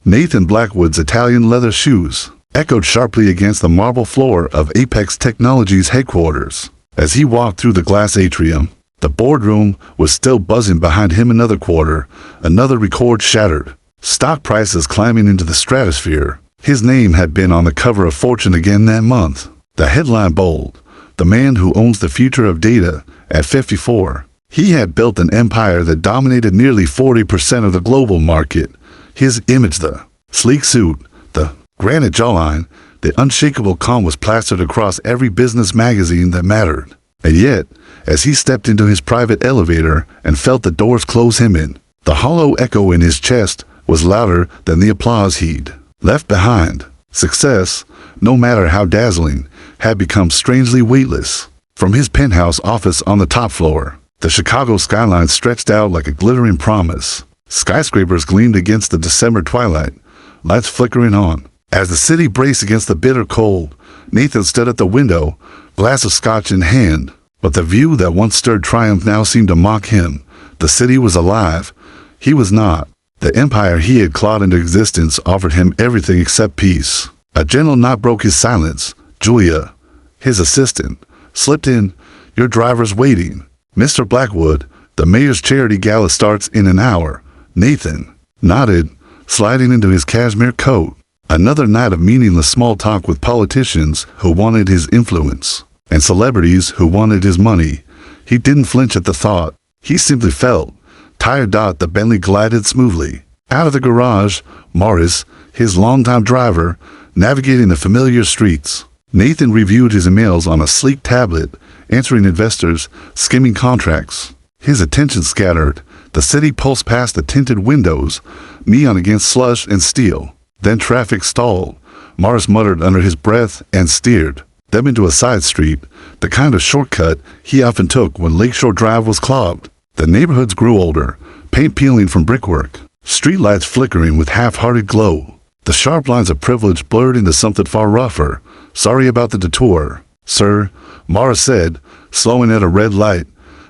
Nathan Blackwood's Italian leather shoes echoed sharply against the marble floor of Apex Technologies headquarters. As he walked through the glass atrium, the boardroom was still buzzing behind him. Another quarter, another record shattered. Stock prices climbing into the stratosphere. His name had been on the cover of Fortune again that month. The headline bold, "The man who owns the future of data at 54. He had built an empire that dominated nearly 40% of the global market. His image, the sleek suit, the granite jawline, the unshakable calm was plastered across every business magazine that mattered. And yet, as he stepped into his private elevator and felt the doors close him in, the hollow echo in his chest was louder than the applause he'd left behind. Success, no matter how dazzling, had become strangely weightless. From his penthouse office on the top floor, the Chicago skyline stretched out like a glittering promise. Skyscrapers gleamed against the December twilight, lights flickering on. As the city braced against the bitter cold, Nathan stood at the window, glass of scotch in hand. But the view that once stirred triumph now seemed to mock him. The city was alive. He was not. The empire he had clawed into existence offered him everything except peace. A gentle knock broke his silence. Julia, his assistant, slipped in. "Your driver's waiting." "Mr. Blackwood, the mayor's charity gala starts in an hour." Nathan nodded, sliding into his cashmere coat. Another night of meaningless small talk with politicians who wanted his influence and celebrities who wanted his money. He didn't flinch at the thought. He simply felt tired. The Bentley glided smoothly out of the garage, Morris, his longtime driver, navigating the familiar streets. Nathan reviewed his emails on a sleek tablet, answering investors, skimming contracts. His attention scattered. The city pulsed past the tinted windows, neon against slush and steel. Then traffic stalled. Morris muttered under his breath and steered them into a side street, the kind of shortcut he often took when Lakeshore Drive was clogged. The neighborhoods grew older, paint peeling from brickwork, streetlights flickering with half-hearted glow. The sharp lines of privilege blurred into something far rougher. "Sorry about the detour, sir," Morris said, slowing at a red light.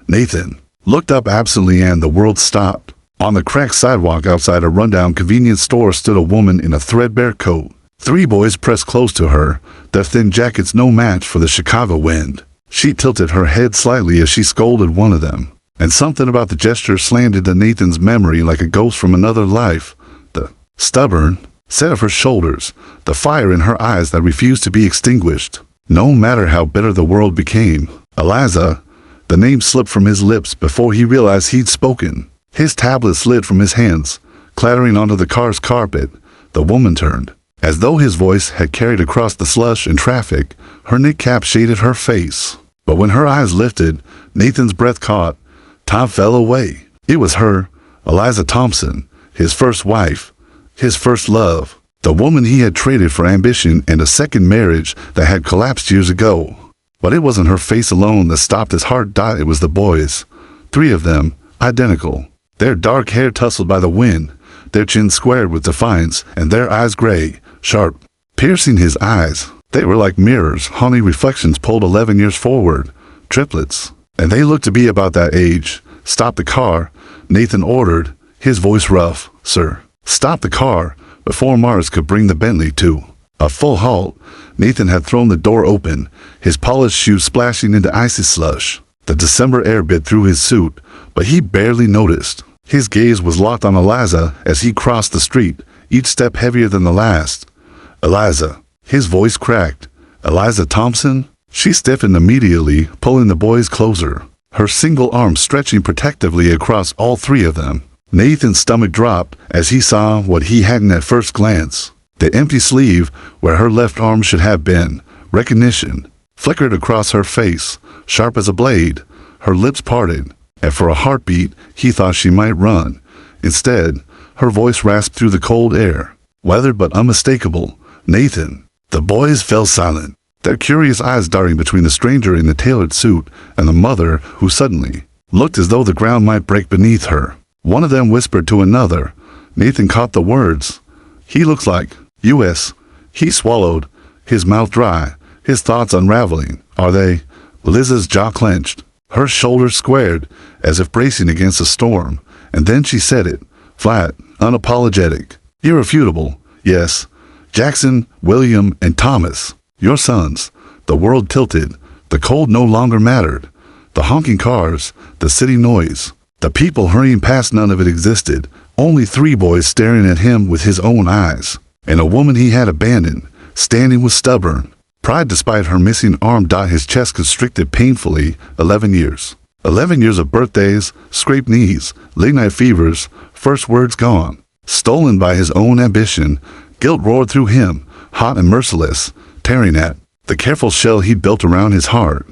Nathan looked up absently and the world stopped. On the cracked sidewalk outside a rundown convenience store stood a woman in a threadbare coat. Three boys pressed close to her, their thin jackets no match for the Chicago wind. She tilted her head slightly as she scolded one of them, and something about the gesture slammed into Nathan's memory like a ghost from another life. The stubborn set of her shoulders, the fire in her eyes that refused to be extinguished, no matter how bitter the world became. Eliza, the name slipped from his lips before he realized he'd spoken. His tablet slid from his hands, clattering onto the car's carpet. The woman turned. As though his voice had carried across the slush and traffic, her knit-cap shaded her face. But when her eyes lifted, Nathan's breath caught. Time fell away. It was her, Eliza Thompson, his first wife, his first love, the woman he had traded for ambition and a second marriage that had collapsed years ago. But it wasn't her face alone that stopped his heart. It was the boys. 3 of them, identical. Their dark hair tousled by the wind, their chins squared with defiance, and their eyes gray, sharp, piercing his eyes. They were like mirrors, haunting reflections pulled 11 years forward. Triplets. And they looked to be about that age. "Stop the car," Nathan ordered, his voice rough. "Sir." "Stop the car," before Morris could bring the Bentley to a full halt. Nathan had thrown the door open, his polished shoes splashing into icy slush. The December air bit through his suit, but he barely noticed. His gaze was locked on Eliza as he crossed the street, each step heavier than the last. "Eliza." His voice cracked. "Eliza Thompson?" She stiffened immediately, pulling the boys closer, her single arm stretching protectively across all 3 of them. Nathan's stomach dropped as he saw what he hadn't at first glance. The empty sleeve where her left arm should have been. Recognition flickered across her face, sharp as a blade. Her lips parted, and for a heartbeat he thought she might run. Instead, her voice rasped through the cold air, weathered but unmistakable. "Nathan." The boys fell silent, their curious eyes darting between the stranger in the tailored suit and the mother who suddenly looked as though the ground might break beneath her. One of them whispered to another. Nathan caught the words. "He looks like U.S." He swallowed, his mouth dry, his thoughts unraveling. "Are they?" Liz's jaw clenched, her shoulders squared, as if bracing against a storm. And then she said it, flat, unapologetic. Irrefutable. Yes. Jackson, William, and Thomas. Your sons. The world tilted. The cold no longer mattered. The honking cars, the city noise, the people hurrying past, none of it existed. Only three boys staring at him with his own eyes. And a woman he had abandoned, standing with stubborn pride despite her missing arm. His chest constricted painfully. 11 years. 11 years of birthdays, scraped knees, late-night fevers, first words gone. Stolen by his own ambition, guilt roared through him, hot and merciless, tearing at the careful shell he'd built around his heart.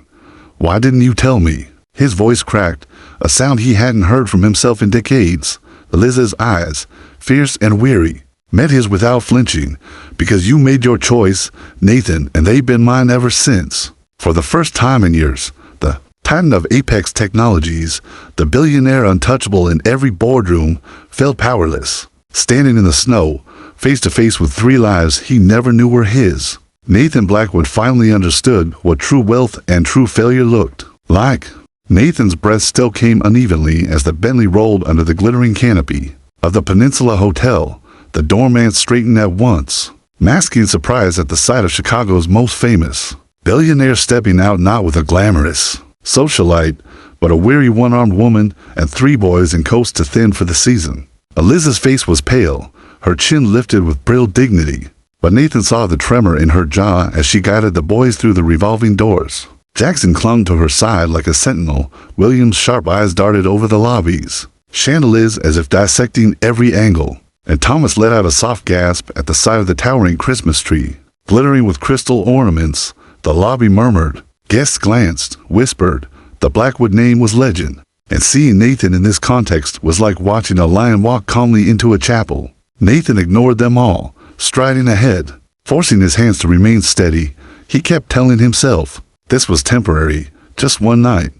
Why didn't you tell me? His voice cracked, a sound he hadn't heard from himself in decades. Liz's eyes, fierce and weary, met his without flinching. Because you made your choice, Nathan, and they've been mine ever since. For the first time in years, the titan of Apex Technologies, the billionaire untouchable in every boardroom, felt powerless, standing in the snow, face to face with three lives he never knew were his. Nathan Blackwood finally understood what true wealth and true failure looked like. Nathan's breath still came unevenly as the Bentley rolled under the glittering canopy of the Peninsula Hotel. The doorman straightened at once, masking surprise at the sight of Chicago's most famous billionaire stepping out, not with a glamorous socialite, but a weary one-armed woman and three boys in coats too thin for the season. Eliz's face was pale, her chin lifted with brittle dignity, but Nathan saw the tremor in her jaw as she guided the boys through the revolving doors. Jackson clung to her side like a sentinel. William's sharp eyes darted over the lobbies, chandeliers as if dissecting every angle, and Thomas let out a soft gasp at the sight of the towering Christmas tree, glittering with crystal ornaments. The lobby murmured. Guests glanced, whispered. The Blackwood name was legend, and seeing Nathan in this context was like watching a lion walk calmly into a chapel. Nathan ignored them all, striding ahead, forcing his hands to remain steady. He kept telling himself, this was temporary, just one night,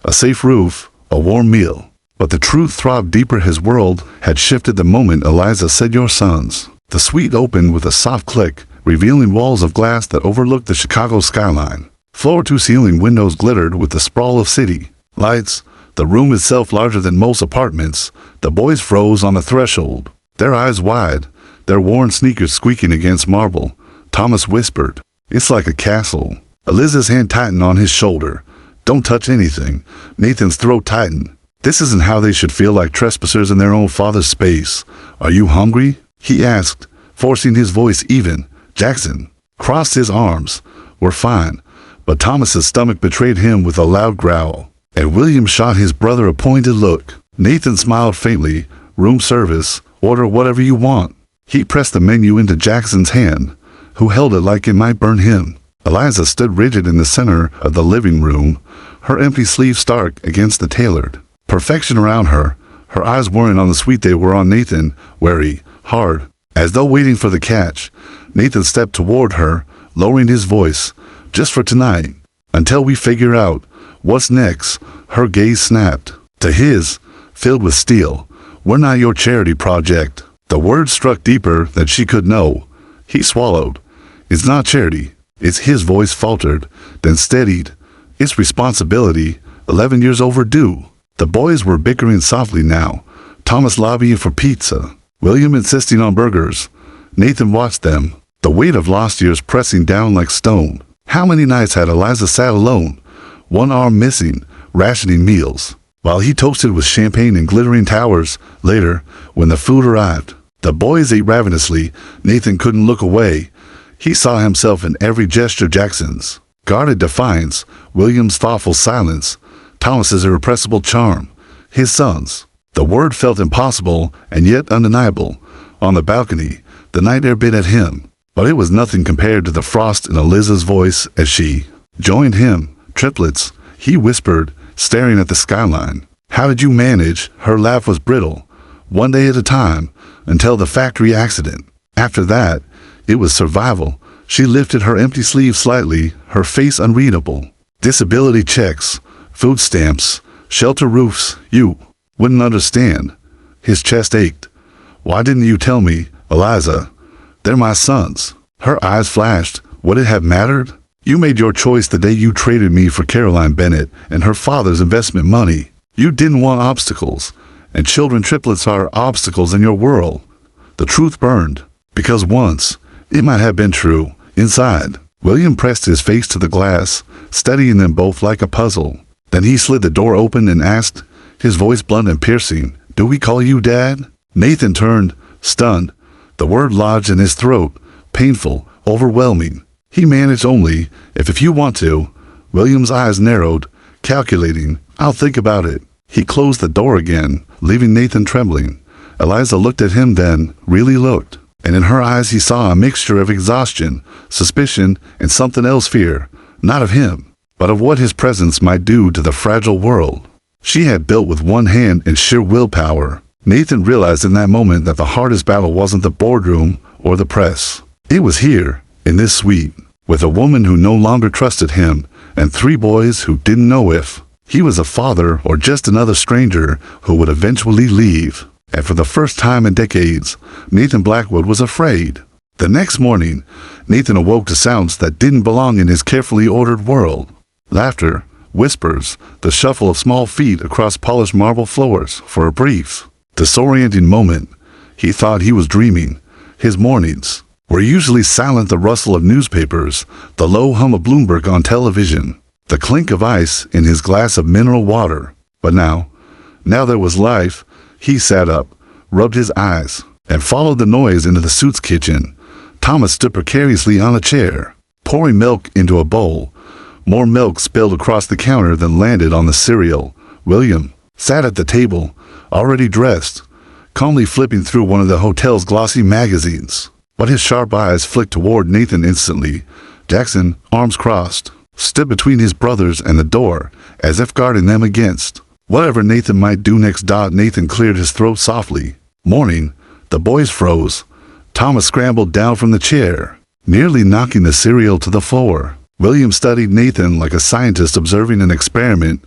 a safe roof, a warm meal. But the truth throbbed deeper. His world had shifted the moment Eliza said, your sons. The suite opened with a soft click, revealing walls of glass that overlooked the Chicago skyline. Floor-to-ceiling windows glittered with the sprawl of city lights, the room itself larger than most apartments. The boys froze on the threshold, their eyes wide, their worn sneakers squeaking against marble. Thomas whispered, it's like a castle. Eliza's hand tightened on his shoulder. Don't touch anything. Nathan's throat tightened. This isn't how they should feel, like trespassers in their own father's space. Are you hungry? He asked, forcing his voice even. Jackson crossed his arms. We're fine. But Thomas's stomach betrayed him with a loud growl, and William shot his brother a pointed look. Nathan smiled faintly. Room service. Order whatever you want. He pressed the menu into Jackson's hand, who held it like it might burn him. Eliza stood rigid in the center of the living room, her empty sleeve stark against the tailored perfection around her, her eyes weren't on the suite, they were on Nathan, wary, hard, as though waiting for the catch. Nathan stepped toward her, lowering his voice. Just for tonight, until we figure out what's next. Her gaze snapped to his, filled with steel. We're not your charity project. The word struck deeper than she could know. He swallowed. It's not charity. It's his voice faltered, then steadied. It's responsibility, 11 years overdue. The boys were bickering softly now, Thomas lobbying for pizza, William insisting on burgers. Nathan watched them, the weight of lost years pressing down like stone. How many nights had Eliza sat alone, one arm missing, rationing meals, while he toasted with champagne and glittering towers? Later, when the food arrived, the boys ate ravenously. Nathan couldn't look away. He saw himself in every gesture, Jackson's guarded defiance, William's thoughtful silence, Thomas's irrepressible charm, his son's. The word felt impossible and yet undeniable. On the balcony, the night air bit at him, but it was nothing compared to the frost in Eliza's voice as she joined him. Triplets, he whispered, staring at the skyline. How did you manage? Her laugh was brittle. One day at a time, until the factory accident. After that, it was survival. She lifted her empty sleeve slightly, her face unreadable. Disability checks, food stamps, shelter roofs. You wouldn't understand. His chest ached. Why didn't you tell me, Eliza? They're my sons. Her eyes flashed. Would it have mattered? You made your choice the day you traded me for Caroline Bennett and her father's investment money. You didn't want obstacles, and children triplets are obstacles in your world. The truth burned, because once, it might have been true. Inside, William pressed his face to the glass, studying them both like a puzzle. Then he slid the door open and asked, his voice blunt and piercing, "Do we call you Dad?" Nathan turned, stunned. The word lodged in his throat, painful, overwhelming. He managed only, if you want to. William's eyes narrowed, calculating, "I'll think about it." He closed the door again, leaving Nathan trembling. Eliza looked at him then, really looked, and in her eyes he saw a mixture of exhaustion, suspicion, and something else, fear, not of him, but of what his presence might do to the fragile world she had built with one hand and sheer willpower. Nathan realized in that moment that the hardest battle wasn't the boardroom or the press. It was here, in this suite, with a woman who no longer trusted him, and 3 boys who didn't know if he was a father or just another stranger who would eventually leave. And for the first time in decades, Nathan Blackwood was afraid. The next morning, Nathan awoke to sounds that didn't belong in his carefully ordered world. Laughter, whispers, the shuffle of small feet across polished marble floors. For a brief, disorienting moment, he thought he was dreaming. His mornings were usually silent, the rustle of newspapers, the low hum of Bloomberg on television, the clink of ice in his glass of mineral water. But now there was life. He sat up, rubbed his eyes, and followed the noise into the suite's kitchen. Thomas stood precariously on a chair, pouring milk into a bowl. More milk spilled across the counter than landed on the cereal. William sat at the table, already dressed, calmly flipping through one of the hotel's glossy magazines. But his sharp eyes flicked toward Nathan instantly. Jackson, arms crossed, stood between his brothers and the door, as if guarding them against whatever Nathan might do next. Nathan cleared his throat softly. Morning. The boys froze. Thomas scrambled down from the chair, nearly knocking the cereal to the floor. William studied Nathan like a scientist observing an experiment.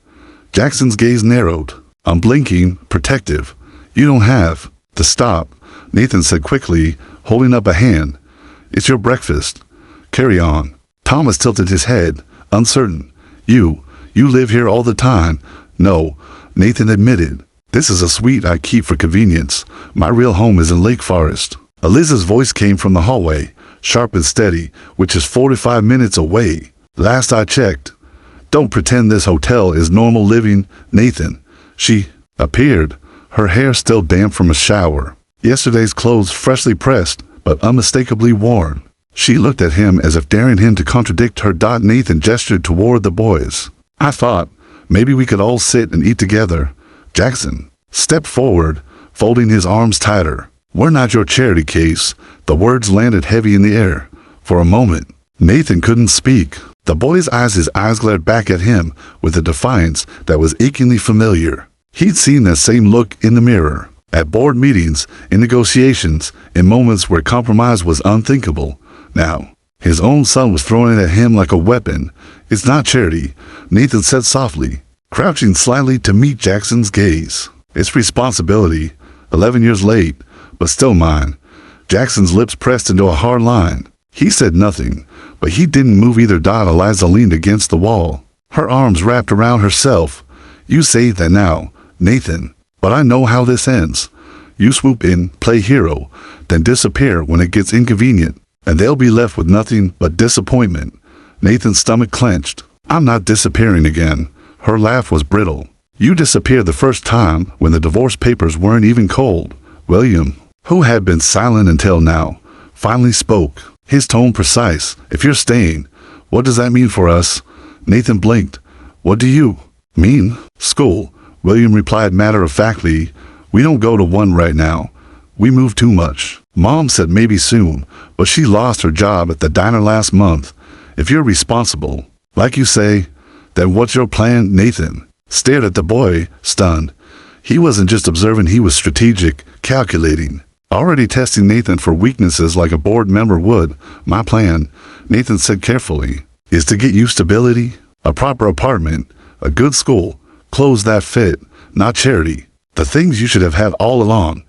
Jackson's gaze narrowed, unblinking, protective. "You don't have to stop," Nathan said quickly, holding up a hand. "It's your breakfast. Carry on." Thomas tilted his head, uncertain. You live here all the time." "No," Nathan admitted. "This is a suite I keep for convenience. My real home is in Lake Forest." Eliza's voice came from the hallway, sharp and steady, which is 45 minutes away. "Last I checked. Don't pretend this hotel is normal living, Nathan." She appeared, her hair still damp from a shower, yesterday's clothes freshly pressed but unmistakably worn. She looked at him as if daring him to contradict her. Nathan gestured toward the boys. "I thought maybe we could all sit and eat together." Jackson stepped forward, folding his arms tighter. "We're not your charity case." The words landed heavy in the air. For a moment, Nathan couldn't speak. The boy's eyes glared back at him with a defiance that was achingly familiar. He'd seen that same look in the mirror, at board meetings, in negotiations, in moments where compromise was unthinkable. Now, his own son was throwing it at him like a weapon. "It's not charity," Nathan said softly, crouching slightly to meet Jackson's gaze. "It's responsibility. 11 years late, but still mine." Jackson's lips pressed into a hard line. He said nothing, but he didn't move either. Eliza leaned against the wall, her arms wrapped around herself. "You say that now, Nathan, but I know how this ends. You swoop in, play hero, then disappear when it gets inconvenient, and they'll be left with nothing but disappointment." Nathan's stomach clenched. "I'm not disappearing again." Her laugh was brittle. "You disappeared the first time when the divorce papers weren't even cold." William, who had been silent until now, finally spoke, his tone precise. "If you're staying, what does that mean for us?" Nathan blinked. "What do you mean?" "School," William replied matter-of-factly. "We don't go to one right now. We move too much. Mom said maybe soon, but she lost her job at the diner last month. If you're responsible, like you say, then what's your plan?" Nathan stared at the boy, stunned. He wasn't just observing, he was strategic, calculating, already testing Nathan for weaknesses like a board member would. "My plan," Nathan said carefully, "is to get you stability, a proper apartment, a good school, clothes that fit, not charity. The things you should have had all along."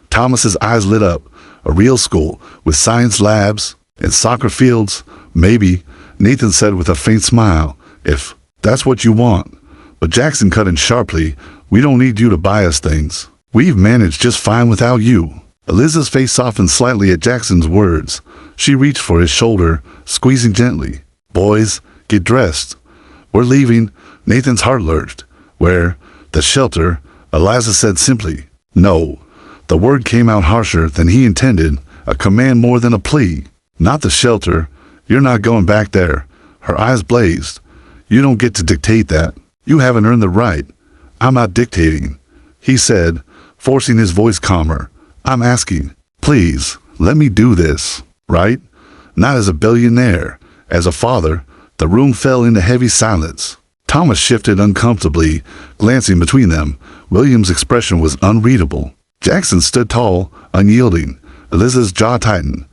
Thomas's eyes lit up. "A real school, with science labs and soccer fields, maybe," Nathan said with a faint smile, "if that's what you want." But Jackson cut in sharply. "We don't need you to buy us things. We've managed just fine without you." Eliza's face softened slightly at Jackson's words. She reached for his shoulder, squeezing gently. Boys, get dressed. We're leaving. Nathan's heart lurched. Where? The shelter, Eliza said simply. No. The word came out harsher than he intended, a command more than a plea. Not the shelter. You're not going back there. Her eyes blazed. You don't get to dictate that. You haven't earned the right. I'm not dictating, he said, forcing his voice calmer. I'm asking, please, let me do this, right? Not as a billionaire, as a father. The room fell into heavy silence. Thomas shifted uncomfortably, glancing between them. William's expression was unreadable. Jackson stood tall, unyielding. Eliza's jaw tightened.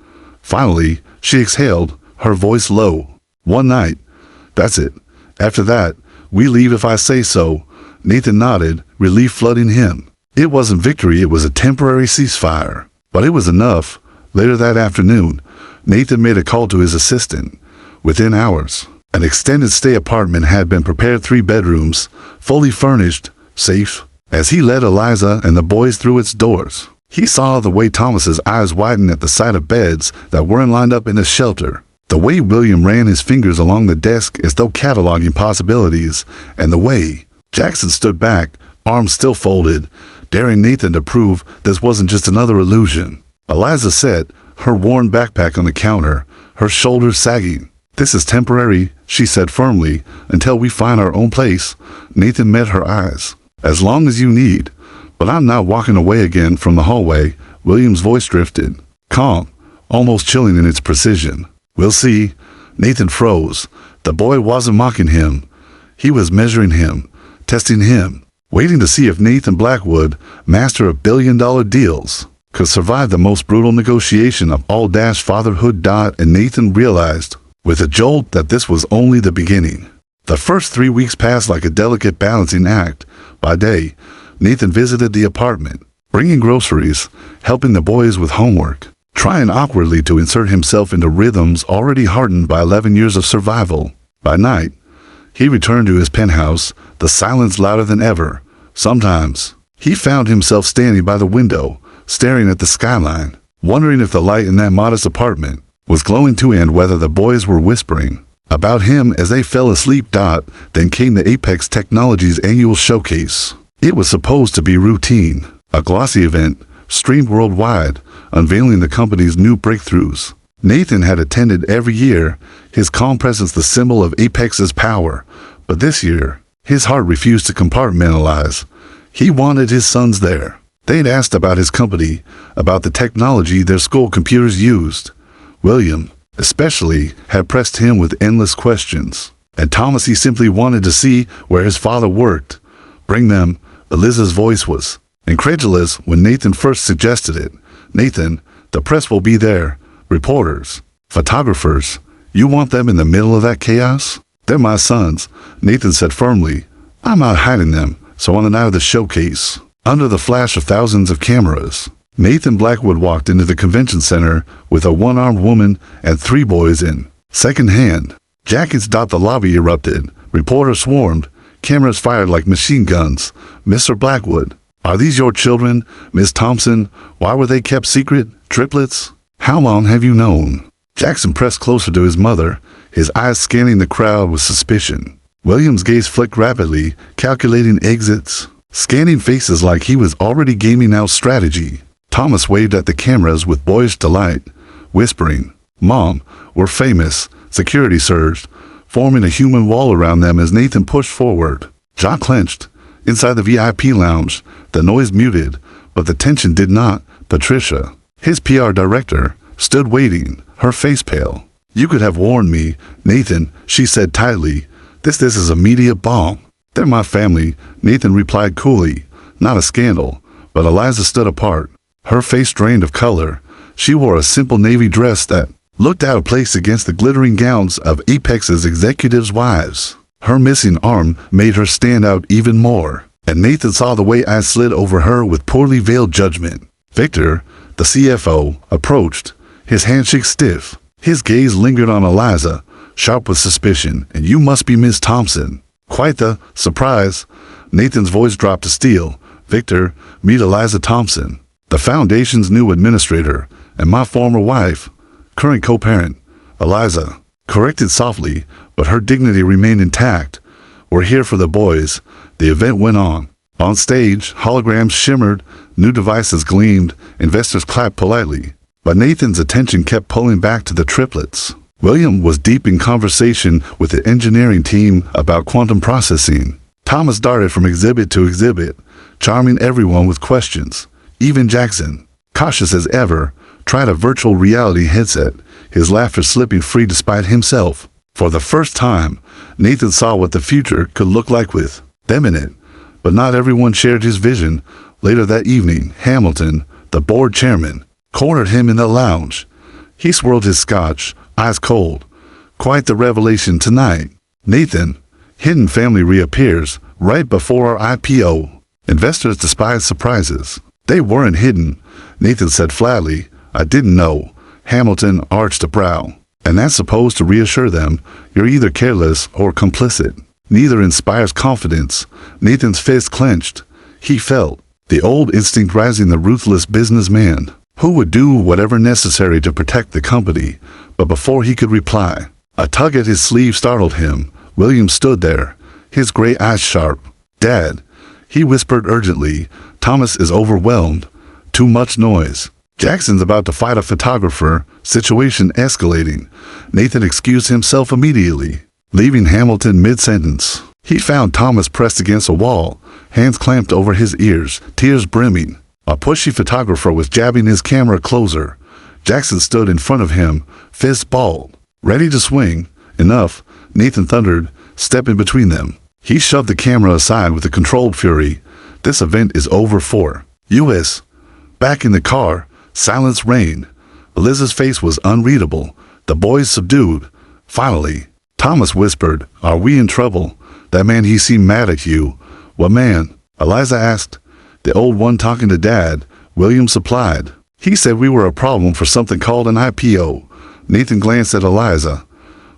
Finally, she exhaled, her voice low. One night. That's it. After that, we leave if I say so. Nathan nodded, relief flooding him. It wasn't victory, it was a temporary ceasefire. But it was enough. Later that afternoon, Nathan made a call to his assistant. Within hours, an extended stay apartment had been prepared, 3 bedrooms, fully furnished, safe. As he led Eliza and the boys through its doors, he saw the way Thomas's eyes widened at the sight of beds that weren't lined up in the shelter. The way William ran his fingers along the desk as though cataloging possibilities, and the way Jackson stood back, arms still folded, daring Nathan to prove this wasn't just another illusion. Eliza sat, her worn backpack on the counter, her shoulders sagging. This is temporary, she said firmly, until we find our own place. Nathan met her eyes. As long as you need. But I'm not walking away again from the hallway. William's voice drifted. Calm, almost chilling in its precision. We'll see. Nathan froze. The boy wasn't mocking him. He was measuring him, testing him, waiting to see if Nathan Blackwood, master of billion-dollar deals, could survive the most brutal negotiation of all fatherhood. And Nathan realized, with a jolt, that this was only the beginning. The first 3 weeks passed like a delicate balancing act. By day, Nathan visited the apartment, bringing groceries, helping the boys with homework, trying awkwardly to insert himself into rhythms already hardened by 11 years of survival. By night, he returned to his penthouse, the silence louder than ever. Sometimes, he found himself standing by the window, staring at the skyline, wondering if the light in that modest apartment was glowing too, and whether the boys were whispering about him as they fell asleep. Then came the Apex Technologies annual showcase. It was supposed to be routine, a glossy event, streamed worldwide, unveiling the company's new breakthroughs. Nathan had attended every year, his calm presence the symbol of Apex's power. But this year, his heart refused to compartmentalize. He wanted his sons there. They'd asked about his company, about the technology their school computers used. William, especially, had pressed him with endless questions. And Thomas, he simply wanted to see where his father worked. Bring them. Eliza's voice was incredulous when Nathan first suggested it. Nathan, the press will be there. Reporters, photographers. You want them in the middle of that chaos? They're my sons, Nathan said firmly. I'm not hiding them. So on the night of the showcase, under the flash of thousands of cameras, Nathan Blackwood walked into the convention center with a one-armed woman and 3 boys in second hand. Jackets. The lobby erupted. Reporters swarmed. Cameras fired like machine guns. Mr. Blackwood, are these your children? Miss Thompson, why were they kept secret? Triplets? How long have you known? Jackson pressed closer to his mother, his eyes scanning the crowd with suspicion. William's gaze flicked rapidly, calculating exits, scanning faces like he was already gaming out strategy. Thomas waved at the cameras with boyish delight, whispering, Mom, we're famous. Security surged, forming a human wall around them as Nathan pushed forward. Jaw clenched. Inside the VIP lounge, the noise muted, but the tension did not. Patricia, his PR director, stood waiting, her face pale. You could have warned me, Nathan, she said tightly. This is a media bomb. They're my family, Nathan replied coolly. Not a scandal. But Eliza stood apart, her face drained of color. She wore a simple navy dress that looked out of place against the glittering gowns of Apex's executives' wives. Her missing arm made her stand out even more, and Nathan saw the way eyes slid over her with poorly veiled judgment. Victor, the CFO, approached, his handshake stiff. His gaze lingered on Eliza, sharp with suspicion. And you must be Miss Thompson. Quite the surprise. Nathan's voice dropped to steel. Victor, meet Eliza Thompson. the foundation's new administrator, and my former wife, current co-parent, Eliza, corrected softly, but her dignity remained intact. We're here for the boys. The event went on. On stage, holograms shimmered, new devices gleamed, investors clapped politely. But Nathan's attention kept pulling back to the triplets. William was deep in conversation with the engineering team about quantum processing. Thomas darted from exhibit to exhibit, charming everyone with questions. Even Jackson, cautious as ever, tried a virtual reality headset, his laughter slipping free despite himself. For the first time, Nathan saw what the future could look like with them in it. But not everyone shared his vision. Later that evening, Hamilton, the board chairman, cornered him in the lounge. He swirled his scotch, eyes cold. Quite the revelation tonight. Nathan, hidden family reappears right before our IPO. Investors despise surprises. They weren't hidden, Nathan said flatly. I didn't know. Hamilton arched a brow. And that's supposed to reassure them. You're either careless or complicit. Neither inspires confidence. Nathan's fist clenched. He felt the old instinct rising, the ruthless businessman who would do whatever necessary to protect the company. But before he could reply, a tug at his sleeve startled him. William stood there, his gray eyes sharp. Dad, he whispered urgently, Thomas is overwhelmed. Too much noise. Jackson's about to fight a photographer, situation escalating. Nathan excused himself immediately, leaving Hamilton mid-sentence. He found Thomas pressed against a wall, hands clamped over his ears, tears brimming. A pushy photographer was jabbing his camera closer. Jackson stood in front of him, fists balled, ready to swing. Enough, Nathan thundered, stepping between them. He shoved the camera aside with a controlled fury. This event is over for U.S. Back in the car, silence reigned. Eliza's face was unreadable, the boys subdued. Finally, Thomas whispered, Are we in trouble? That man, he seemed mad at you. What man? Eliza asked. The old one talking to Dad, William supplied. He said we were a problem for something called an IPO. Nathan glanced at Eliza.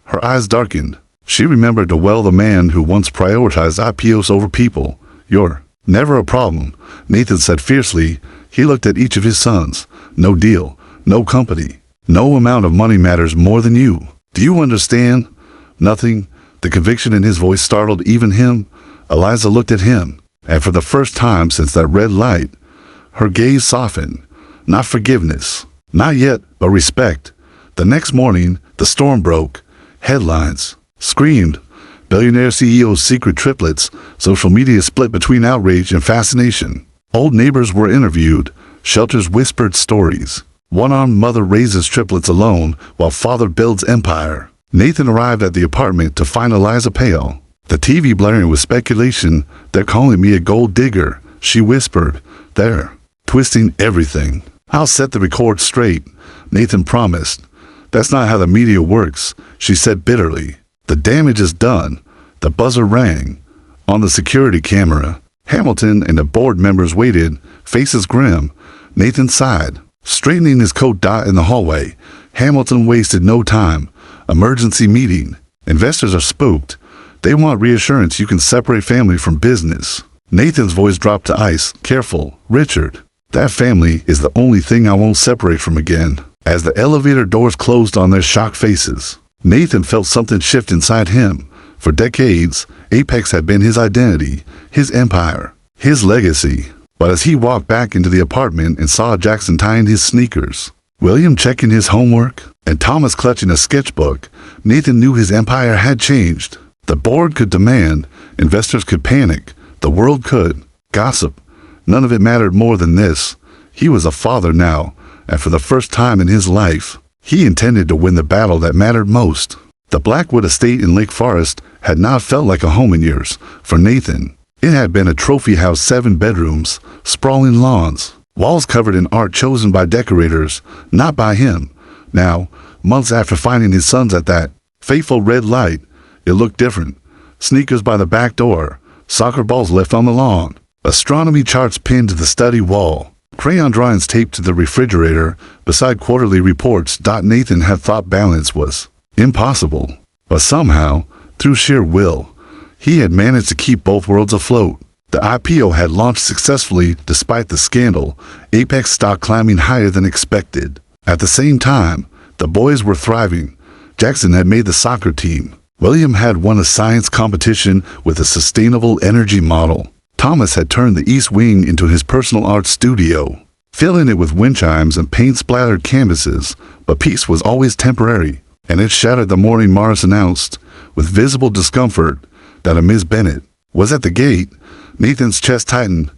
Her eyes darkened. She remembered well the man who once prioritized IPOs over people. You're never a problem, Nathan said fiercely. He looked at each of his sons. No deal, no company. No amount of money matters more than you. Do you understand? Nothing. The conviction in his voice startled even him. Eliza looked at him, and for the first time since that red light, her gaze softened. Not forgiveness, not yet, but respect. The next morning, the storm broke. Headlines screamed, Billionaire CEO's secret triplets. Social media split between outrage and fascination. Old neighbors were interviewed. Shelters whispered stories. One-armed mother raises triplets alone while father builds empire. Nathan arrived at the apartment to find Eliza pale. The TV blaring with speculation. They're calling me a gold digger, she whispered. They're twisting everything. I'll set the record straight, Nathan promised. That's not how the media works, she said bitterly. The damage is done. The buzzer rang. On the security camera, Hamilton and the board members waited, faces grim. Nathan sighed, straightening his coat in the hallway. Hamilton wasted no time. Emergency meeting. Investors are spooked. They want reassurance you can separate family from business. Nathan's voice dropped to ice. Careful, Richard. That family is the only thing I won't separate from again. As the elevator doors closed on their shocked faces, Nathan felt something shift inside him. For decades, Apex had been his identity, his empire, his legacy. But as he walked back into the apartment and saw Jackson tying his sneakers, William checking his homework, and Thomas clutching a sketchbook, Nathan knew his empire had changed. The board could demand, investors could panic, the world could gossip. None of it mattered more than this. He was a father now, and for the first time in his life, he intended to win the battle that mattered most. The Blackwood estate in Lake Forest had not felt like a home in years for Nathan. It had been a trophy house, 7 bedrooms, sprawling lawns, walls covered in art chosen by decorators, not by him. Now, months after finding his sons at that fateful red light, it looked different. Sneakers by the back door, soccer balls left on the lawn, astronomy charts pinned to the study wall, crayon drawings taped to the refrigerator beside quarterly reports. Nathan had thought balance was impossible, but somehow, through sheer will, he had managed to keep both worlds afloat. The IPO had launched successfully despite the scandal, Apex stock climbing higher than expected. At the same time, the boys were thriving. Jackson had made the soccer team. William had won a science competition with a sustainable energy model. Thomas had turned the East Wing into his personal art studio, filling it with wind chimes and paint-splattered canvases, but peace was always temporary, and it shattered the morning Morris announced, with visible discomfort, that a Miss Bennett was at the gate. Nathan's chest tightened.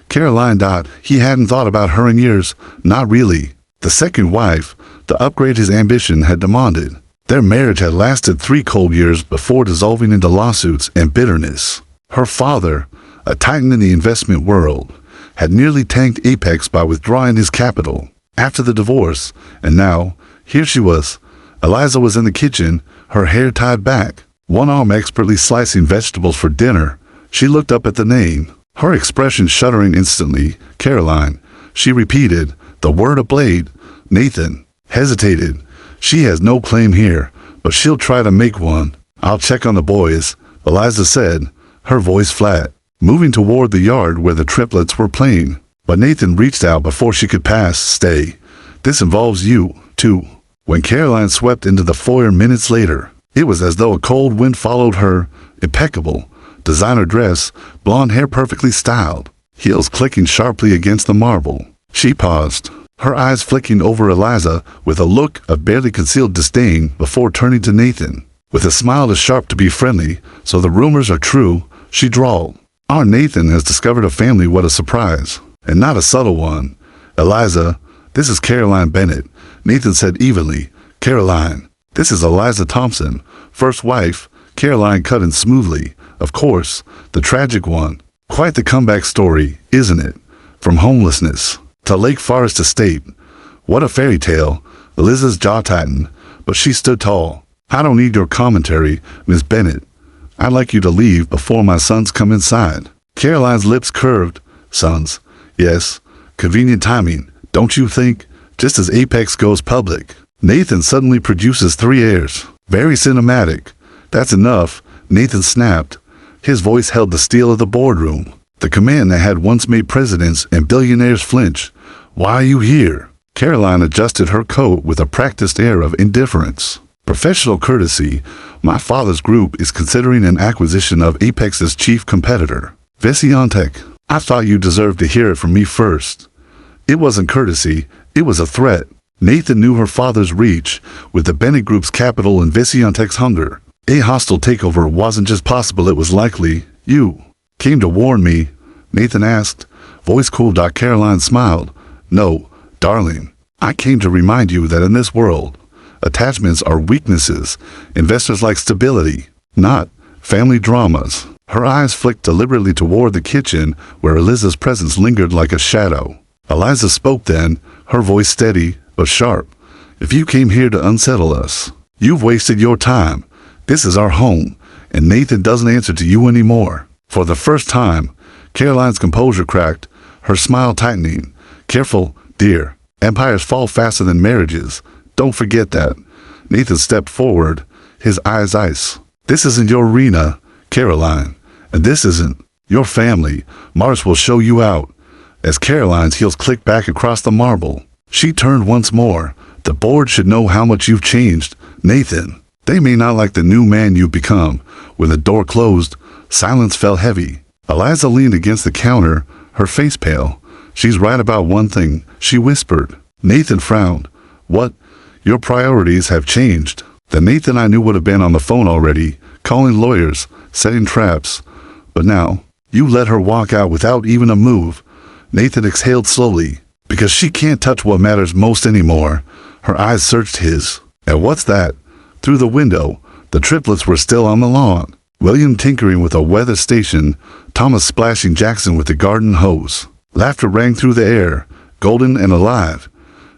Caroline. He hadn't thought about her in years, not really. The second wife, the upgrade his ambition had demanded. Their marriage had lasted 3 cold years before dissolving into lawsuits and bitterness. Her father, a titan in the investment world, had nearly tanked Apex by withdrawing his capital after the divorce, and now, here she was. Eliza was in the kitchen, her hair tied back, one arm expertly slicing vegetables for dinner. She looked up at the name, her expression shuddering instantly. Caroline. She repeated, the word a blade. Nathan hesitated. She has no claim here, but she'll try to make one. I'll check on the boys, Eliza said, her voice flat, moving toward the yard where the triplets were playing. But Nathan reached out before she could pass. Stay. This involves you, too. When Caroline swept into the foyer minutes later, it was as though a cold wind followed her. Impeccable. Designer dress, blonde hair perfectly styled, heels clicking sharply against the marble. She paused, her eyes flicking over Eliza with a look of barely concealed disdain before turning to Nathan. With a smile as sharp to be friendly, so the rumors are true, she drawled. Our Nathan has discovered a family. What a surprise. And not a subtle one. Eliza, this is Caroline Bennett, Nathan said evenly. Caroline, this is Eliza Thompson, first wife. Caroline cut in smoothly. Of course, the tragic one. Quite the comeback story, isn't it? From homelessness to Lake Forest Estate. What a fairy tale. Eliza's jaw tightened, but she stood tall. I don't need your commentary, Miss Bennett. I'd like you to leave before my sons come inside. Caroline's lips curved. Sons. Yes. Convenient timing, don't you think? Just as Apex goes public. Nathan suddenly produces 3 heirs. Very cinematic. That's enough, Nathan snapped. His voice held the steel of the boardroom, the command that had once made presidents and billionaires flinch. Why are you here? Caroline adjusted her coat with a practiced air of indifference. Professional courtesy. My father's group is considering an acquisition of Apex's chief competitor, Visiontech. I thought you deserved to hear it from me first. It wasn't courtesy, it was a threat. Nathan knew her father's reach, with the Bennett Group's capital and Visiontech's hunger. A hostile takeover wasn't just possible, it was likely. You came to warn me? Nathan asked, voice cool. Caroline smiled. No, darling. I came to remind you that in this world, attachments are weaknesses. Investors like stability, not family dramas. Her eyes flicked deliberately toward the kitchen, where Eliza's presence lingered like a shadow. Eliza spoke then, her voice steady but sharp. If you came here to unsettle us, you've wasted your time. This is our home, and Nathan doesn't answer to you anymore. For the first time, Caroline's composure cracked, her smile tightening. Careful, dear. Empires fall faster than marriages. Don't forget that. Nathan stepped forward, his eyes ice. This isn't your arena, Caroline, and this isn't your family. Mars will show you out. As Caroline's heels clicked back across the marble, she turned once more. The board should know how much you've changed, Nathan. They may not like the new man you've become. When the door closed, silence fell heavy. Eliza leaned against the counter, her face pale. She's right about one thing, she whispered. Nathan frowned. What? Your priorities have changed. The Nathan I knew would have been on the phone already, calling lawyers, setting traps. But now, you let her walk out without even a move. Nathan exhaled slowly. Because she can't touch what matters most anymore. Her eyes searched his. And what's that? Through the window, the triplets were still on the lawn. William tinkering with a weather station, Thomas splashing Jackson with the garden hose. Laughter rang through the air, golden and alive.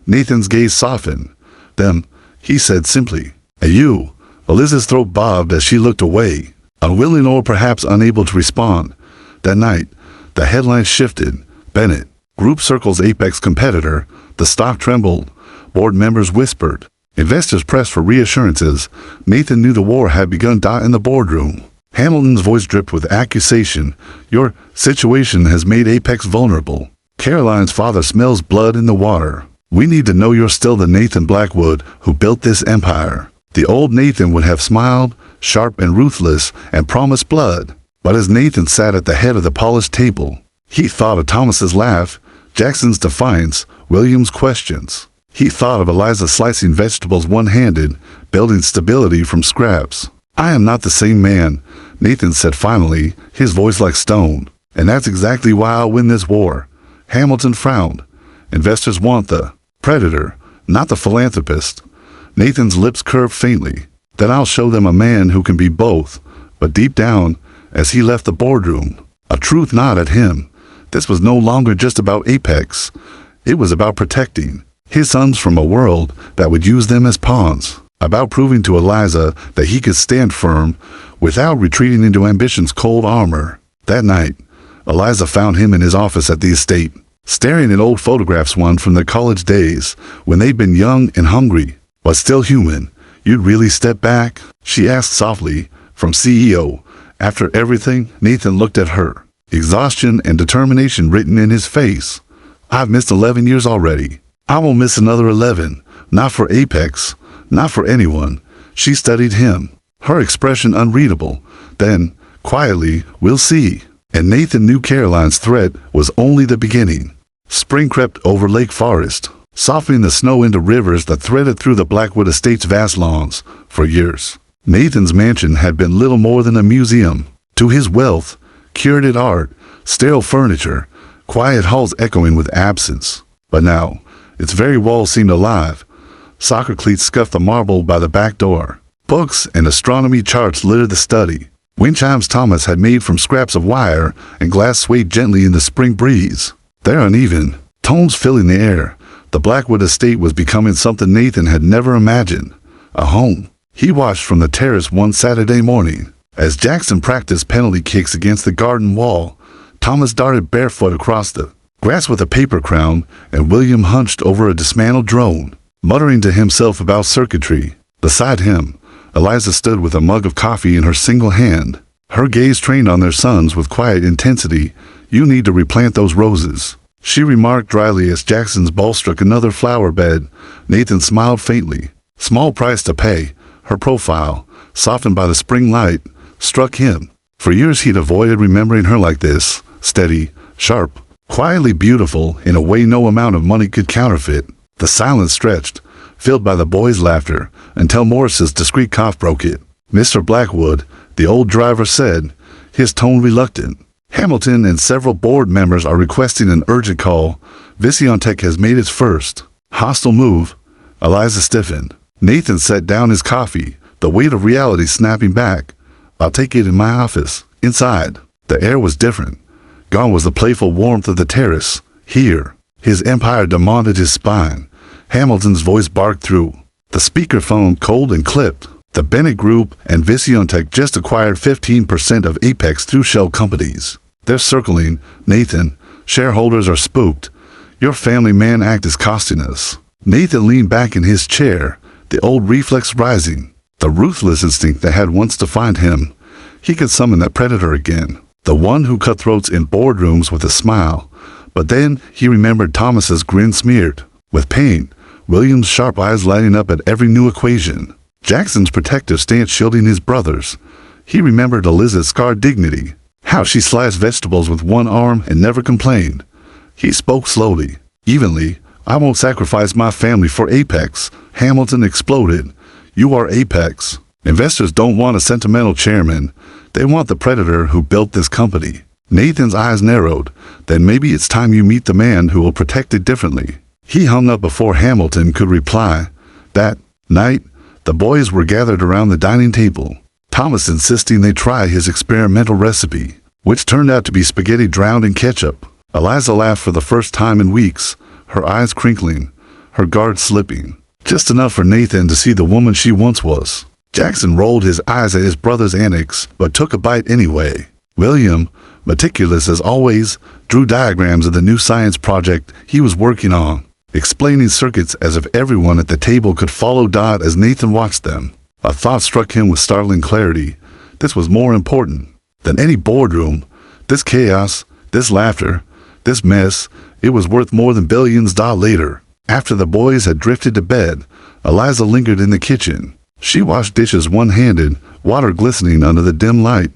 Nathan's gaze softened. Then, he said simply, and you. Eliza's throat bobbed as she looked away, unwilling or perhaps unable to respond. That night, the headlines shifted. Bennett, Group circles Apex competitor. The stock trembled. Board members whispered. Investors pressed for reassurances. Nathan knew the war had begun. In the boardroom, Hamilton's voice dripped with accusation. Your situation has made Apex vulnerable. Caroline's father smells blood in the water. We need to know you're still the Nathan Blackwood who built this empire. The old Nathan would have smiled, sharp and ruthless, and promised blood. But as Nathan sat at the head of the polished table, he thought of Thomas's laugh, Jackson's defiance, William's questions. He thought of Eliza slicing vegetables one-handed, building stability from scraps. I am not the same man, Nathan said finally, his voice like stone. And that's exactly why I'll win this war. Hamilton frowned. Investors want the predator, not the philanthropist. Nathan's lips curved faintly. Then I'll show them a man who can be both. But deep down, as he left the boardroom, a truth gnawed at him. This was no longer just about Apex. It was about protecting his sons from a world that would use them as pawns. About proving to Eliza that he could stand firm without retreating into ambition's cold armor. That night, Eliza found him in his office at the estate, staring at old photographs, one from their college days when they'd been young and hungry, but still human. You'd really step back? She asked softly, from CEO. After everything, Nathan looked at her, exhaustion and determination written in his face. I've missed 11 years already. I will miss another 11. Not for Apex, not for anyone. She studied him, her expression unreadable. Then, quietly, we'll see. And Nathan knew Caroline's threat was only the beginning. Spring crept over Lake Forest, softening the snow into rivers that threaded through the Blackwood estate's vast lawns. For years, Nathan's mansion had been little more than a museum. To his wealth, curated art, sterile furniture, quiet halls echoing with absence. But now, its very walls seemed alive. Soccer cleats scuffed the marble by the back door. Books and astronomy charts littered the study. Wind chimes Thomas had made from scraps of wire and glass swayed gently in the spring breeze. Their uneven tones filling the air. The Blackwood estate was becoming something Nathan had never imagined. A home. He watched from the terrace one Saturday morning. As Jackson practiced penalty kicks against the garden wall, Thomas darted barefoot across the grass with a paper crown, and William hunched over a dismantled drone, muttering to himself about circuitry. Beside him, Eliza stood with a mug of coffee in her single hand, her gaze trained on their sons with quiet intensity. You need to replant those roses, she remarked dryly as Jackson's ball struck another flower bed. Nathan smiled faintly. Small price to pay. Her profile, softened by the spring light, struck him. For years he'd avoided remembering her like this, steady, sharp, quietly beautiful in a way no amount of money could counterfeit. The silence stretched, filled by the boys' laughter, until Morris's discreet cough broke it. Mr. Blackwood, the old driver said, his tone reluctant. Hamilton and several board members are requesting an urgent call. Visiontech has made its first hostile move. Eliza stiffened. Nathan set down his coffee, the weight of reality snapping back. I'll take it in my office. Inside, the air was different. Gone was the playful warmth of the terrace. Here, his empire demanded his spine. Hamilton's voice barked through the speakerphone, cold and clipped. The Bennett Group and Visiontech just acquired 15% of Apex through shell companies. They're circling. Nathan, shareholders are spooked. Your family man act is costing us. Nathan leaned back in his chair, the old reflex rising. The ruthless instinct that had once defined him. He could summon that predator again. The one who cut throats in boardrooms with a smile. But then he remembered Thomas's grin smeared with pain, William's sharp eyes lighting up at every new equation, Jackson's protective stance shielding his brothers. He remembered Eliza's scarred dignity, how she sliced vegetables with one arm and never complained. He spoke slowly, evenly. I won't sacrifice my family for Apex. Hamilton exploded. You are Apex. Investors don't want a sentimental chairman. They want the predator who built this company. Nathan's eyes narrowed. Then maybe it's time you meet the man who will protect it differently. He hung up before Hamilton could reply. That night, the boys were gathered around the dining table, Thomas insisting they try his experimental recipe, which turned out to be spaghetti drowned in ketchup. Eliza laughed for the first time in weeks, her eyes crinkling, her guard slipping, just enough for Nathan to see the woman she once was. Jackson rolled his eyes at his brother's antics, but took a bite anyway. William, meticulous as always, drew diagrams of the new science project he was working on, explaining circuits as if everyone at the table could follow Dot as Nathan watched them. A thought struck him with startling clarity. This was more important than any boardroom. This chaos, this laughter, this mess, it was worth more than billions. Later, after the boys had drifted to bed, Eliza lingered in the kitchen. She washed dishes one-handed, water glistening under the dim light.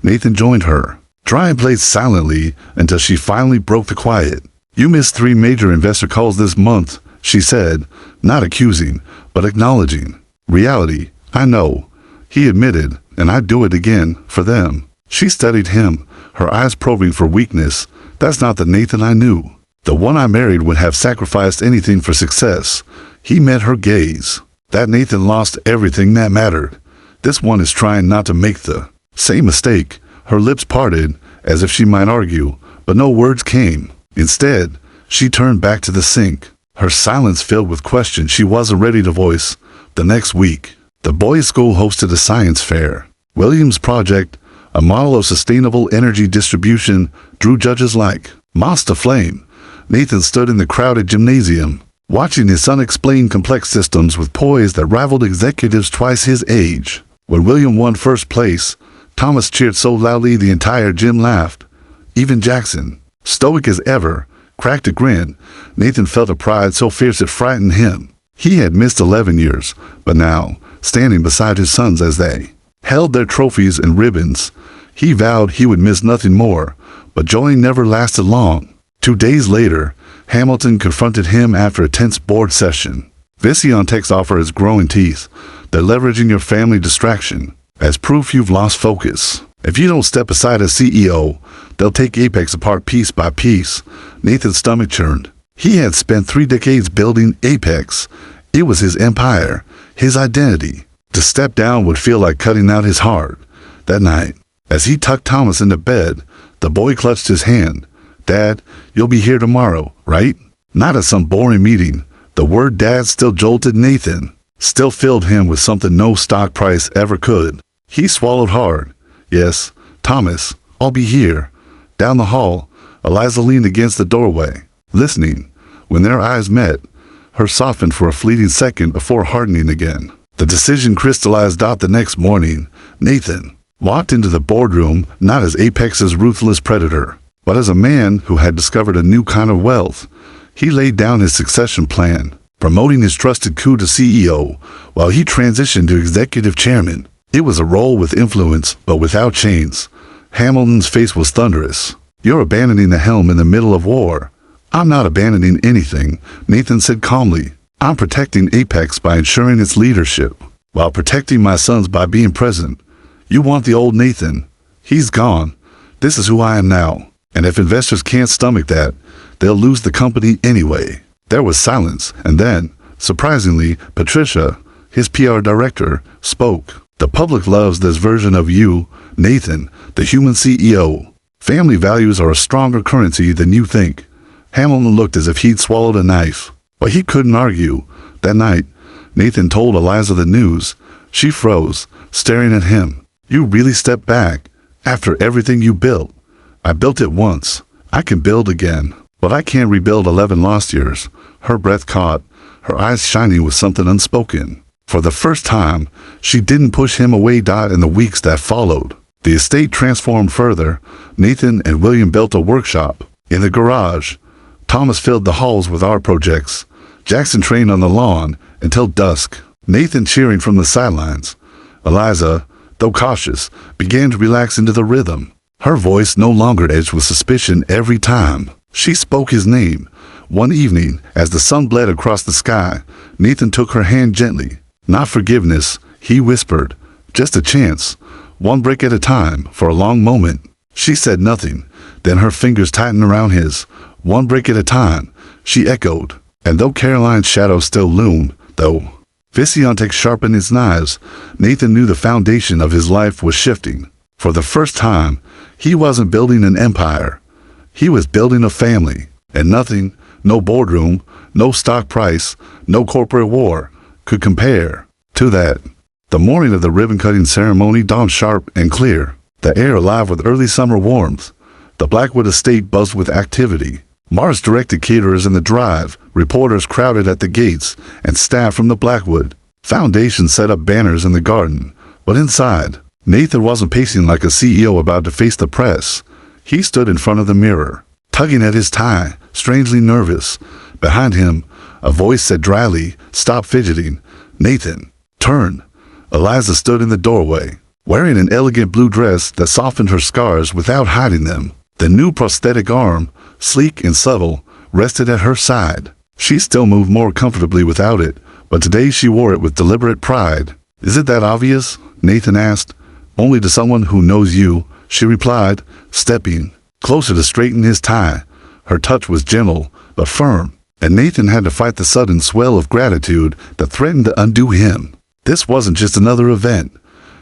Nathan joined her, drying plates silently until she finally broke the quiet. "You missed 3 major investor calls this month," she said, not accusing, but acknowledging. "Reality, I know," he admitted, "and I'd do it again, for them." She studied him, her eyes probing for weakness. "That's not the Nathan I knew. The one I married would have sacrificed anything for success." He met her gaze. "That Nathan lost everything that mattered. This one is trying not to make the same mistake." Her lips parted, as if she might argue, but no words came. Instead, she turned back to the sink, her silence filled with questions she wasn't ready to voice. The next week, the boys' school hosted a science fair. William's project, a model of sustainable energy distribution, drew judges like moths to flame. Nathan stood in the crowded gymnasium, watching his son explain complex systems with poise that rivaled executives twice his age. When William won first place, Thomas cheered so loudly the entire gym laughed. Even Jackson, stoic as ever, cracked a grin. Nathan felt a pride so fierce it frightened him. He had missed 11 years, but now, standing beside his sons as they held their trophies and ribbons, he vowed he would miss nothing more. But joy never lasted long. 2 days later, Hamilton confronted him after a tense board session. Visiontech's offer is growing teeth. They're leveraging your family distraction as proof you've lost focus. If you don't step aside as CEO, they'll take Apex apart piece by piece. Nathan's stomach churned. He had spent 3 decades building Apex. It was his empire, his identity. To step down would feel like cutting out his heart. That night, as he tucked Thomas into bed, the boy clutched his hand. "Dad, you'll be here tomorrow, right?" Not at some boring meeting. The word dad still jolted Nathan, still filled him with something no stock price ever could. He swallowed hard. "Yes, Thomas, I'll be here." Down the hall, Eliza leaned against the doorway, listening. When their eyes met, hers softened for a fleeting second before hardening again. The decision crystallized. The next morning, Nathan walked into the boardroom not as Apex's ruthless predator, but as a man who had discovered a new kind of wealth. He laid down his succession plan, promoting his trusted coup to CEO while he transitioned to executive chairman. It was a role with influence, but without chains. Hamilton's face was thunderous. "You're abandoning the helm in the middle of war." "I'm not abandoning anything," Nathan said calmly. "I'm protecting Apex by ensuring its leadership, while protecting my sons by being present. You want the old Nathan. He's gone. This is who I am now. And if investors can't stomach that, they'll lose the company anyway." There was silence, and then, surprisingly, Patricia, his PR director, spoke. "The public loves this version of you, Nathan, the human CEO. Family values are a stronger currency than you think." Hamilton looked as if he'd swallowed a knife, but he couldn't argue. That night, Nathan told Eliza the news. She froze, staring at him. "You really stepped back after everything you built." "I built it once. I can build again, but I can't rebuild 11 lost years." Her breath caught, her eyes shining with something unspoken. For the first time, she didn't push him away. In the weeks that followed, the estate transformed further. Nathan and William built a workshop in the garage. Thomas filled the halls with art projects. Jackson trained on the lawn until dusk, Nathan cheering from the sidelines. Eliza, though cautious, began to relax into the rhythm. Her voice no longer edged with suspicion every time she spoke his name. One evening, as the sun bled across the sky, Nathan took her hand gently. "Not forgiveness," he whispered. "Just a chance. One break at a time." For a long moment, she said nothing. Then her fingers tightened around his. "One break at a time," she echoed. And though Caroline's shadow still loomed, though Visiontech sharpened its knives, Nathan knew the foundation of his life was shifting. For the first time, he wasn't building an empire. He was building a family. And nothing, no boardroom, no stock price, no corporate war, could compare to that. The morning of the ribbon-cutting ceremony dawned sharp and clear, the air alive with early summer warmth. The Blackwood estate buzzed with activity. Mars-directed caterers in the drive, reporters crowded at the gates, and staff from the Blackwood Foundation set up banners in the garden. But inside, Nathan wasn't pacing like a CEO about to face the press. He stood in front of the mirror, tugging at his tie, strangely nervous. Behind him, a voice said dryly, "Stop fidgeting. Nathan, turn." Eliza stood in the doorway, wearing an elegant blue dress that softened her scars without hiding them. The new prosthetic arm, sleek and subtle, rested at her side. She still moved more comfortably without it, but today she wore it with deliberate pride. "Is it that obvious?" Nathan asked. "Only to someone who knows you," she replied, stepping closer to straighten his tie. Her touch was gentle, but firm, and Nathan had to fight the sudden swell of gratitude that threatened to undo him. This wasn't just another event.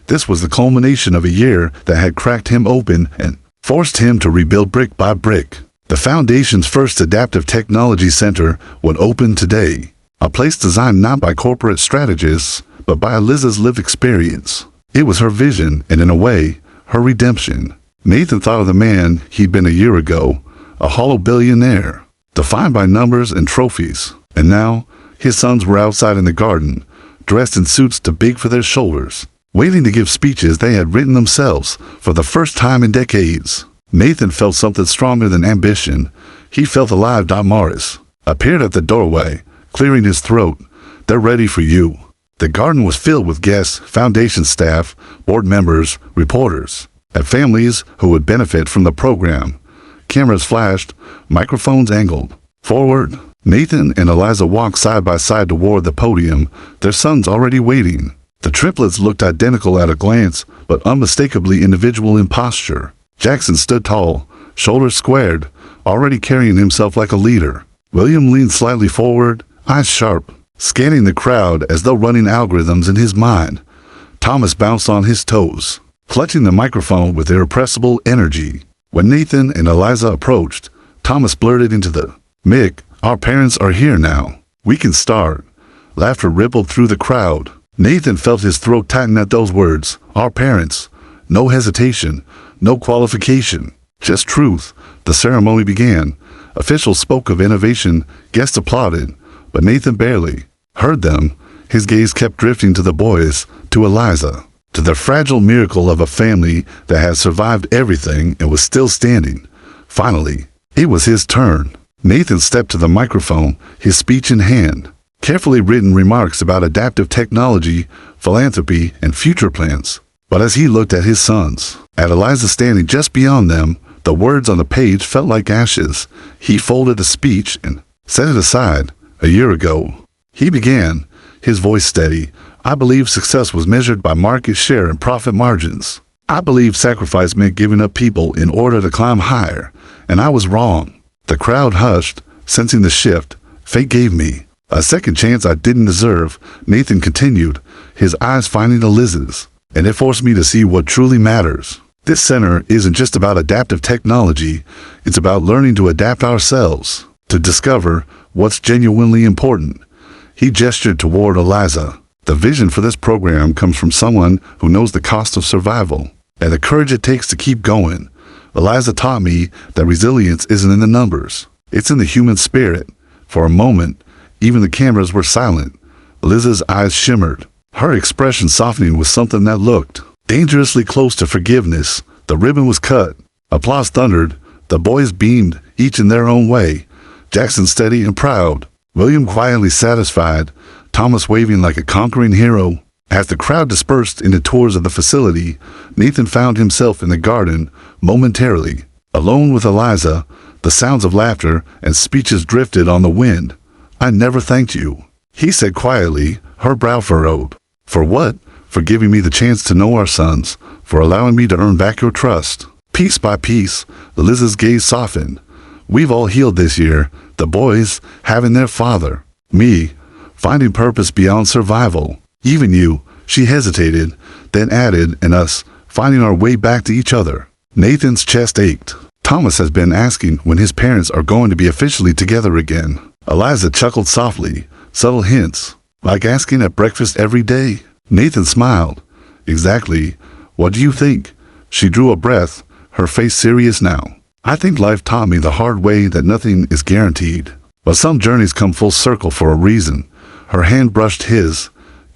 This was the culmination of a year that had cracked him open and forced him to rebuild brick by brick. The Foundation's first adaptive technology center would open today, a place designed not by corporate strategists, but by Eliza's lived experience. It was her vision, and in a way, her redemption. Nathan thought of the man he'd been a year ago, a hollow billionaire, defined by numbers and trophies. And now, his sons were outside in the garden, dressed in suits too big for their shoulders, waiting to give speeches they had written themselves for the first time in decades. Nathan felt something stronger than ambition. He felt alive. Morris appeared at the doorway, clearing his throat. "They're ready for you." The garden was filled with guests, Foundation staff, board members, reporters, and families who would benefit from the program. Cameras flashed, microphones angled. Forward, Nathan and Eliza walked side by side toward the podium, their sons already waiting. The triplets looked identical at a glance, but unmistakably individual in posture. Jackson stood tall, shoulders squared, already carrying himself like a leader. William leaned slightly forward, eyes sharp, scanning the crowd as though running algorithms in his mind. Thomas bounced on his toes, clutching the microphone with irrepressible energy. When Nathan and Eliza approached, Thomas blurted into the mic, "Our parents are here now. We can start." Laughter rippled through the crowd. Nathan felt his throat tighten at those words. Our parents. No hesitation, no qualification, just truth. The ceremony began. Officials spoke of innovation, guests applauded, but Nathan barely heard them. His gaze kept drifting to the boys, to Eliza, to the fragile miracle of a family that had survived everything and was still standing. Finally, it was his turn. Nathan stepped to the microphone, his speech in hand. Carefully written remarks about adaptive technology, philanthropy, and future plans. But as he looked at his sons, at Eliza standing just beyond them, the words on the page felt like ashes. He folded the speech and set it aside. A year ago, he began, his voice steady. "I believe success was measured by market share and profit margins. I believe sacrifice meant giving up people in order to climb higher, and I was wrong." The crowd hushed, sensing the shift. Fate gave me a second chance I didn't deserve, Nathan continued, his eyes finding Eliza's. "And it forced me to see what truly matters. This center isn't just about adaptive technology, it's about learning to adapt ourselves, to discover what's genuinely important." He gestured toward Eliza. "The vision for this program comes from someone who knows the cost of survival, and the courage it takes to keep going. Eliza taught me that resilience isn't in the numbers, it's in the human spirit." For a moment, even the cameras were silent. Eliza's eyes shimmered, her expression softening with something that looked dangerously close to forgiveness. The ribbon was cut. Applause thundered. The boys beamed, each in their own way. Jackson steady and proud, William quietly satisfied, Thomas waving like a conquering hero. As the crowd dispersed into tours of the facility, Nathan found himself in the garden, momentarily, alone with Eliza. The sounds of laughter and speeches drifted on the wind. "I never thanked you," he said quietly, her brow furrowed. "For what?" "For giving me the chance to know our sons, for allowing me to earn back your trust." Piece by piece, Eliza's gaze softened. "We've all healed this year, the boys having their father, me finding purpose beyond survival, even you," she hesitated, then added, "and us finding our way back to each other." Nathan's chest ached. Thomas has been asking when his parents are going to be officially together again. Eliza chuckled softly, subtle hints, like asking at breakfast every day. Nathan smiled. "Exactly. What do you think?" She drew a breath, her face serious now. "I think life taught me the hard way that nothing is guaranteed. But some journeys come full circle for a reason." Her hand brushed his.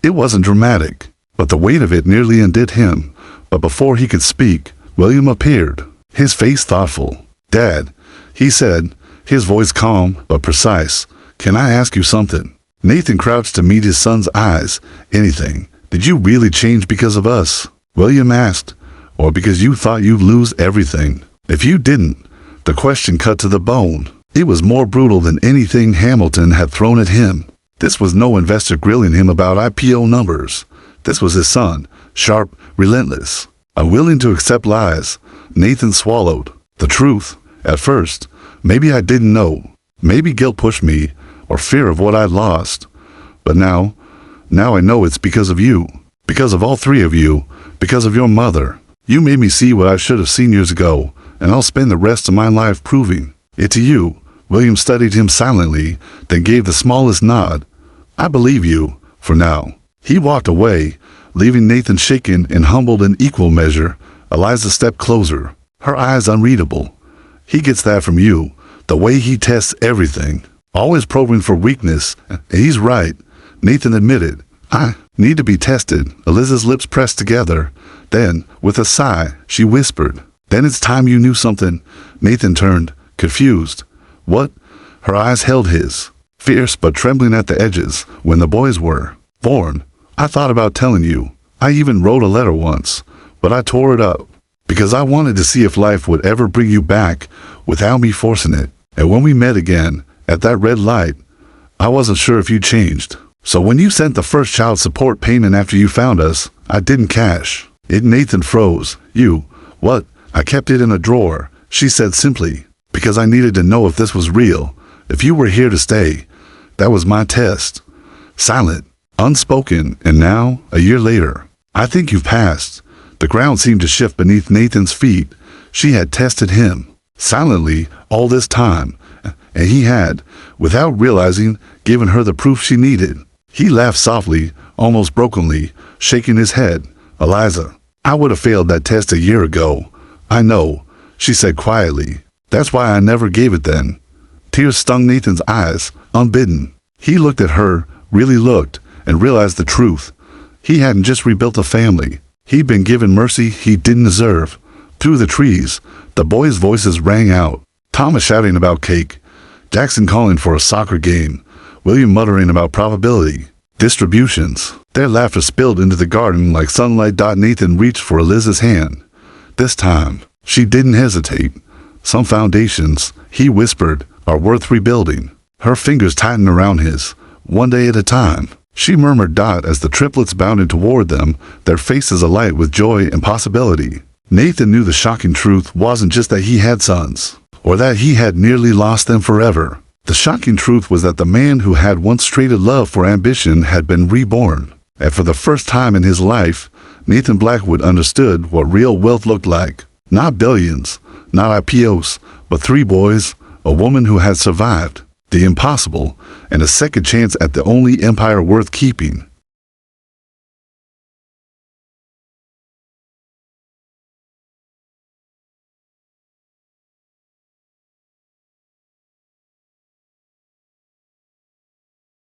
It wasn't dramatic, but the weight of it nearly undid him. But before he could speak, William appeared, his face thoughtful. "Dad," he said, his voice calm but precise, "can I ask you something?" Nathan crouched to meet his son's eyes. "Anything. Did you really change because of us?" William asked. "Or because you thought you'd lose everything?" "If you didn't." The question cut to the bone. It was more brutal than anything Hamilton had thrown at him. This was no investor grilling him about IPO numbers. This was his son, sharp, relentless, unwilling to accept lies. Nathan swallowed. "The truth. At first, maybe I didn't know. Maybe guilt pushed me, or fear of what I'd lost. But now I know it's because of you. Because of all three of you. Because of your mother. You made me see what I should have seen years ago, and I'll spend the rest of my life proving it to you." William studied him silently, then gave the smallest nod. "I believe you, for now." He walked away, leaving Nathan shaken and humbled in equal measure. Eliza stepped closer, her eyes unreadable. "He gets that from you, the way he tests everything. Always probing for weakness, and he's right," Nathan admitted. "I need to be tested." Eliza's lips pressed together. Then, with a sigh, she whispered, "Then it's time you knew something." Nathan turned, confused. "What?" Her eyes held his, fierce but trembling at the edges. "When the boys were born, I thought about telling you. I even wrote a letter once, but I tore it up because I wanted to see if life would ever bring you back without me forcing it. And when we met again, at that red light, I wasn't sure if you changed. So when you sent the first child support payment after you found us, I didn't cash it." Nathan froze. "You, what?" "I kept it in a drawer," she said simply, "because I needed to know if this was real, if you were here to stay. That was my test." Silent, unspoken, and now, a year later, "I think you've passed." The ground seemed to shift beneath Nathan's feet. She had tested him, silently, all this time, and he had, without realizing, given her the proof she needed. He laughed softly, almost brokenly, shaking his head. "Eliza, I would have failed that test a year ago." "I know," she said quietly. "That's why I never gave it then." Tears stung Nathan's eyes, unbidden. He looked at her, really looked, and realized the truth. He hadn't just rebuilt a family. He'd been given mercy he didn't deserve. Through the trees, the boys' voices rang out. Thomas shouting about cake, Jackson calling for a soccer game, William muttering about probability, distributions. Their laughter spilled into the garden like sunlight. Nathan reached for Eliza's hand. This time, she didn't hesitate. "Some foundations," he whispered, "are worth rebuilding." Her fingers tightened around his, one day at a time. She murmured as the triplets bounded toward them, their faces alight with joy and possibility. Nathan knew the shocking truth wasn't just that he had sons, or that he had nearly lost them forever. The shocking truth was that the man who had once traded love for ambition had been reborn. And for the first time in his life, Nathan Blackwood understood what real wealth looked like. Not billions, not IPOs, but 3 boys, a woman who had survived the impossible, and a second chance at the only empire worth keeping.